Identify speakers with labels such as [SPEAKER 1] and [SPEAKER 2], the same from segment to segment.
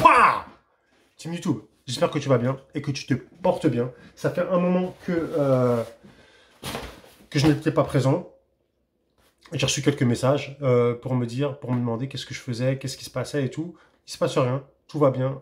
[SPEAKER 1] Pouah, Team YouTube, j'espère que tu vas bien et que tu te portes bien. Ça fait un moment que je n'étais pas présent. J'ai reçu quelques messages pour me dire, pour me demander qu'est-ce que je faisais, qu'est-ce qui se passait et tout. Il se passe rien, tout va bien.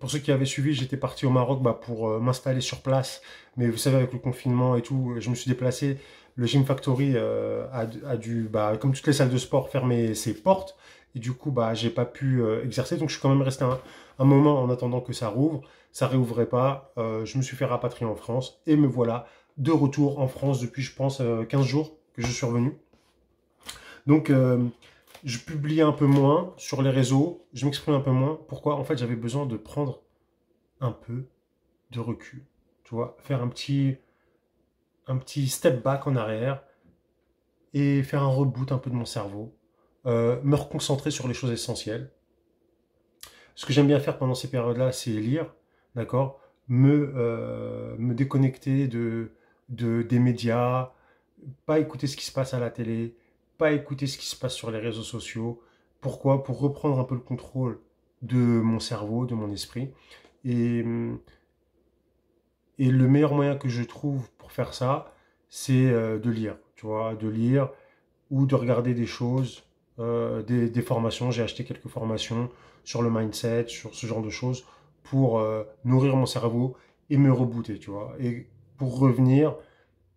[SPEAKER 1] Pour ceux qui avaient suivi, j'étais parti au Maroc pour m'installer sur place. Mais vous savez, avec le confinement et tout, je me suis déplacé. Le Gym Factory a dû, comme toutes les salles de sport, fermer ses portes. Et du coup, j'ai pas pu exercer. Donc, je suis quand même resté un moment en attendant que ça rouvre. Ça réouvrait pas. Je me suis fait rapatrier en France. Et me voilà de retour en France depuis, je pense, 15 jours que je suis revenu. Donc, je publie un peu moins sur les réseaux, je m'exprime un peu moins. Pourquoi? En fait, j'avais besoin de prendre un peu de recul. Tu vois, faire un petit step back en arrière et faire un reboot un peu de mon cerveau. Me reconcentrer sur les choses essentielles. Ce que j'aime bien faire pendant ces périodes-là, c'est lire, d'accord? Me déconnecter des médias, pas écouter ce qui se passe à la télé, pas écouter ce qui se passe sur les réseaux sociaux. Pourquoi? Pour reprendre un peu le contrôle de mon cerveau, de mon esprit. Et, et le meilleur moyen que je trouve pour faire ça, c'est de lire, tu vois, de lire ou de regarder des choses, des formations. J'ai acheté quelques formations sur le mindset, sur ce genre de choses, pour nourrir mon cerveau et me rebooter, tu vois. Et pour revenir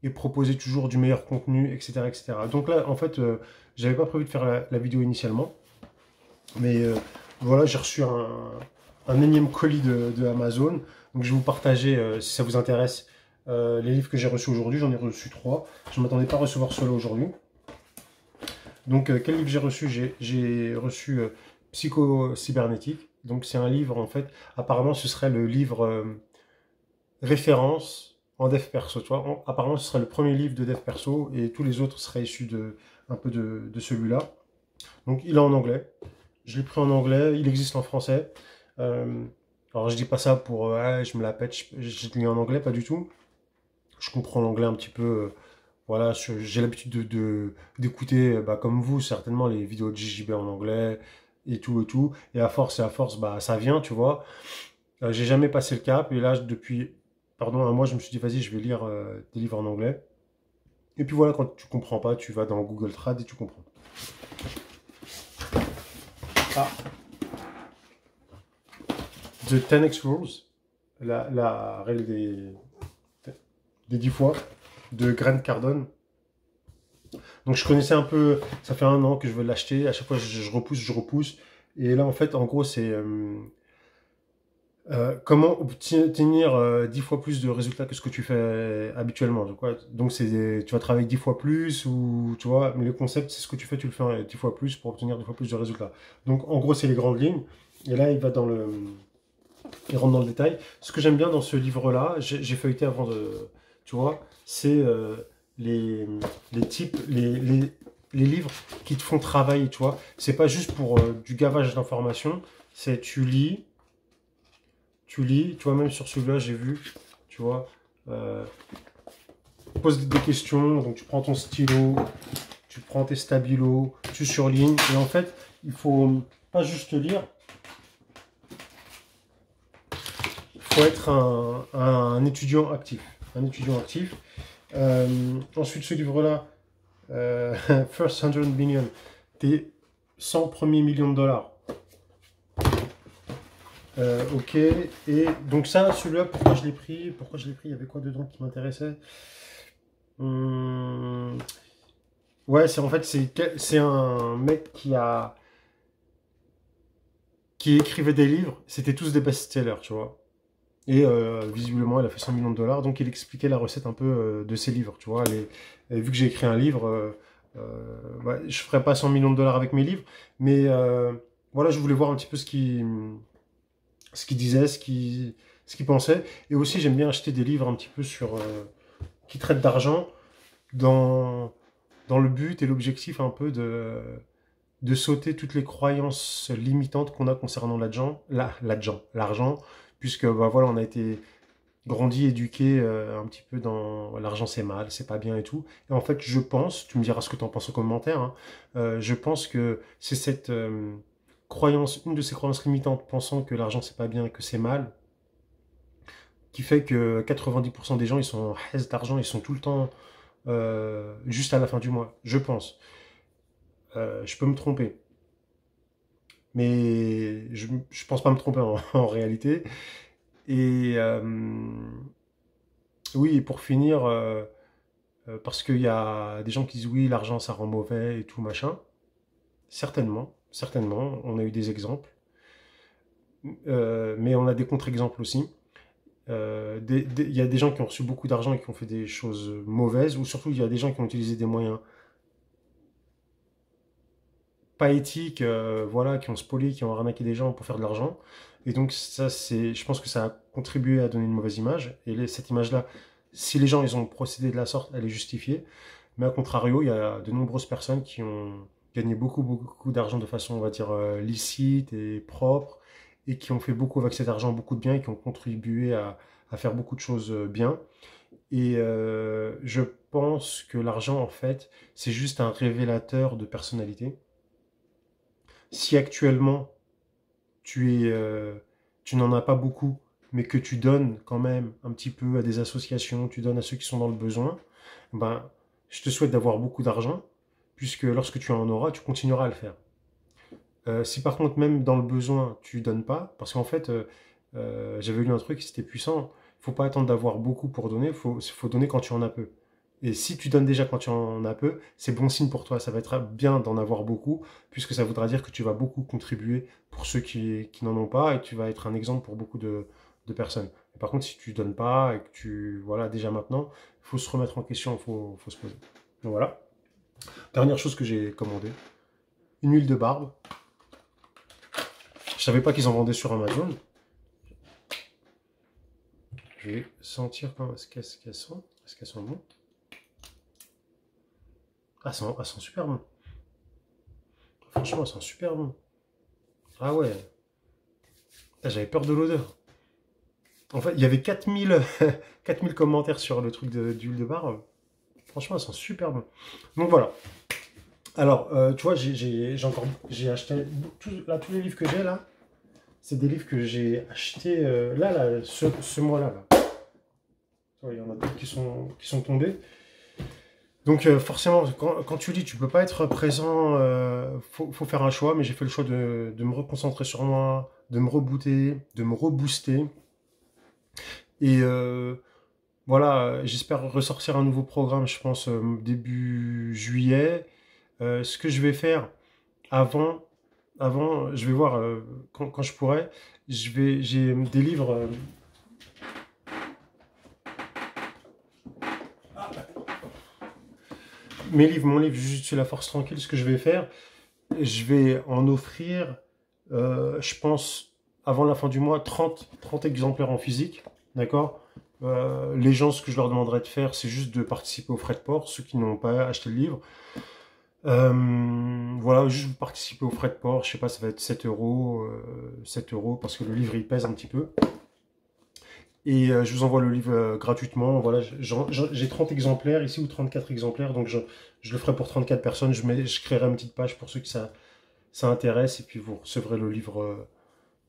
[SPEAKER 1] et proposer toujours du meilleur contenu, etc. etc. Donc là, en fait, j'avais pas prévu de faire la vidéo initialement, mais voilà, j'ai reçu un énième colis de Amazon, donc je vais vous partager, si ça vous intéresse, les livres que j'ai reçus aujourd'hui. J'en ai reçu 3, je ne m'attendais pas à recevoir cela aujourd'hui. Donc, quel livre j'ai reçu? J'ai reçu Psycho-cybernétique, donc c'est un livre, en fait, apparemment ce serait le livre référence en dev perso, tu vois. Apparemment, ce serait le premier livre de dev perso et tous les autres seraient issus un peu de celui-là. Donc, il est en anglais. Je l'ai pris en anglais. Il existe en français. Alors, je dis pas ça pour je me la pète, je lis en anglais, pas du tout. Je comprends l'anglais un petit peu. Voilà, j'ai l'habitude d'écouter, comme vous, certainement, les vidéos de JJB en anglais et tout et tout. Et à force, ça vient, tu vois. J'ai jamais passé le cap. Et là, depuis un mois, je me suis dit, vas-y, je vais lire des livres en anglais. Et puis voilà, quand tu comprends pas, tu vas dans Google Trad et tu comprends. Ah. The 10X Rules, la règle des 10 fois, de Grant Cardone. Donc je connaissais un peu, ça fait un an que je veux l'acheter. À chaque fois, je repousse. Et là, en fait, en gros, c'est... comment obtenir 10 fois plus de résultats que ce que tu fais habituellement. Donc tu vas travailler 10 fois plus, ou tu vois, mais le concept, c'est ce que tu fais, tu le fais 10 fois plus pour obtenir 10 fois plus de résultats. Donc en gros, c'est les grandes lignes. Et là, il rentre dans le détail. Ce que j'aime bien dans ce livre-là, j'ai feuilleté avant tu vois, c'est les livres qui te font travailler, tu vois. C'est pas juste pour du gavage d'informations, c'est tu lis, tu vois, même sur celui-là, j'ai vu, tu vois, pose des questions, donc tu prends ton stylo, tu prends tes stabilos, tu surlignes, et en fait, il faut pas juste lire, il faut être un étudiant actif, ensuite, ce livre-là, First 100 Million, tes 100 premiers millions de dollars. Ok, et donc celui-là, pourquoi je l'ai pris? Il y avait quoi dedans qui m'intéressait? Ouais, c'est un mec qui écrivait des livres, c'était tous des best-sellers, tu vois. Et visiblement, il a fait 100 millions de dollars, donc il expliquait la recette un peu de ses livres, tu vois. Et vu que j'ai écrit un livre, je ferai pas 100 millions de dollars avec mes livres, mais voilà, je voulais voir un petit peu ce qu'il disait, ce qu'il pensait. Et aussi, j'aime bien acheter des livres un petit peu qui traitent d'argent dans le but et l'objectif un peu de sauter toutes les croyances limitantes qu'on a concernant l'argent, puisque voilà, on a été grandi, éduqué un petit peu dans l'argent c'est mal, c'est pas bien et tout. Et en fait, je pense, tu me diras ce que tu en penses en commentaire, hein, je pense que c'est croyance, une de ces croyances limitantes, pensant que l'argent c'est pas bien, que c'est mal, qui fait que 90% des gens ils sont en haisse d'argent, ils sont tout le temps juste à la fin du mois, je pense. Je peux me tromper, mais je pense pas me tromper en réalité. Et oui, et pour finir, parce qu'il y a des gens qui disent oui, l'argent ça rend mauvais et tout machin. Certainement, certainement, on a eu des exemples, mais on a des contre-exemples aussi. Il y a des gens qui ont reçu beaucoup d'argent et qui ont fait des choses mauvaises, ou surtout il y a des gens qui ont utilisé des moyens pas éthiques, voilà, qui ont spolié, qui ont arnaqué des gens pour faire de l'argent. Et donc ça, je pense que ça a contribué à donner une mauvaise image. Et cette image-là, si les gens ils ont procédé de la sorte, elle est justifiée. Mais à contrario, il y a de nombreuses personnes qui ont gagné beaucoup, beaucoup d'argent de façon, on va dire, licite et propre, et qui ont fait beaucoup avec cet argent, beaucoup de bien, et qui ont contribué à faire beaucoup de choses bien. Et je pense que l'argent, en fait, c'est juste un révélateur de personnalité. Si actuellement, tu n'en as pas beaucoup, mais que tu donnes quand même un petit peu à des associations, tu donnes à ceux qui sont dans le besoin, ben, je te souhaite d'avoir beaucoup d'argent, puisque lorsque tu en auras, tu continueras à le faire. Si par contre, même dans le besoin, tu donnes pas, parce qu'en fait, j'avais lu un truc, c'était puissant, il faut pas attendre d'avoir beaucoup pour donner, faut donner quand tu en as peu. Et si tu donnes déjà quand tu en as peu, c'est bon signe pour toi. Ça va être bien d'en avoir beaucoup, puisque ça voudra dire que tu vas beaucoup contribuer pour ceux qui n'en ont pas, et tu vas être un exemple pour beaucoup de personnes. Et par contre, si tu donnes pas, et que voilà, déjà maintenant, il faut se remettre en question, faut se poser. Donc voilà. Dernière chose que j'ai commandé, une huile de barbe. Je savais pas qu'ils en vendaient sur Amazon. Je vais sentir quand est-ce qu'elles sont. Est-ce qu'elles sont bonnes? Ah, elles sont super bonnes. Franchement, elles sont super bonnes. Ah ouais. Ah, j'avais peur de l'odeur. En fait, il y avait 4000, 4000 commentaires sur le truc d'huile de barbe. Franchement, elles sont super bonnes. Donc voilà. Alors, tu vois, j'ai acheté tous les livres que j'ai là. C'est des livres que j'ai achetés là, ce mois-là. Là. Il y en a d'autres qui sont tombés. Donc forcément, quand tu lis, tu peux pas être présent, faut faire un choix, mais j'ai fait le choix de me reconcentrer sur moi, de me rebooter, de me rebooster. Et voilà, j'espère ressortir un nouveau programme, je pense, début juillet. Ce que je vais faire avant, je vais voir quand je pourrai, j'ai des livres... mon livre, Juste sur la force tranquille, ce que je vais faire, je vais en offrir, je pense, avant la fin du mois, 30 exemplaires en physique, d'accord. Les gens, ce que je leur demanderai de faire, c'est juste de participer aux frais de port, ceux qui n'ont pas acheté le livre. Voilà, juste participer aux frais de port, je sais pas, ça va être 7 euros, 7 euros, parce que le livre, il pèse un petit peu. Et je vous envoie le livre gratuitement. Voilà, j'ai 30 exemplaires ici, ou 34 exemplaires, donc je le ferai pour 34 personnes. Je créerai une petite page pour ceux qui ça intéresse, et puis vous recevrez le livre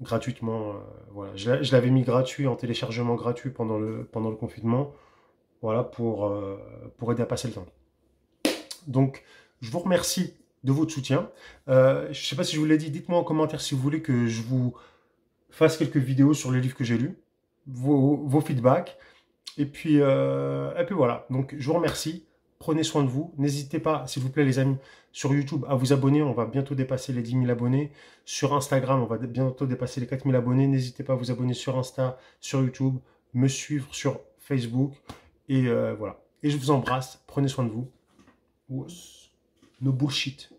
[SPEAKER 1] gratuitement. Voilà, je l'avais mis gratuit, en téléchargement gratuit pendant le confinement, voilà, pour aider à passer le temps. Donc, je vous remercie de votre soutien. Je ne sais pas si je vous l'ai dit, dites-moi en commentaire si vous voulez que je vous fasse quelques vidéos sur les livres que j'ai lus, vos feedbacks. Et puis voilà, donc je vous remercie. Prenez soin de vous. N'hésitez pas, s'il vous plaît les amis, sur YouTube à vous abonner. On va bientôt dépasser les 10 000 abonnés. Sur Instagram, on va bientôt dépasser les 4 000 abonnés. N'hésitez pas à vous abonner sur Insta, sur YouTube, me suivre sur Facebook. Et voilà. Et je vous embrasse. Prenez soin de vous. No bullshit.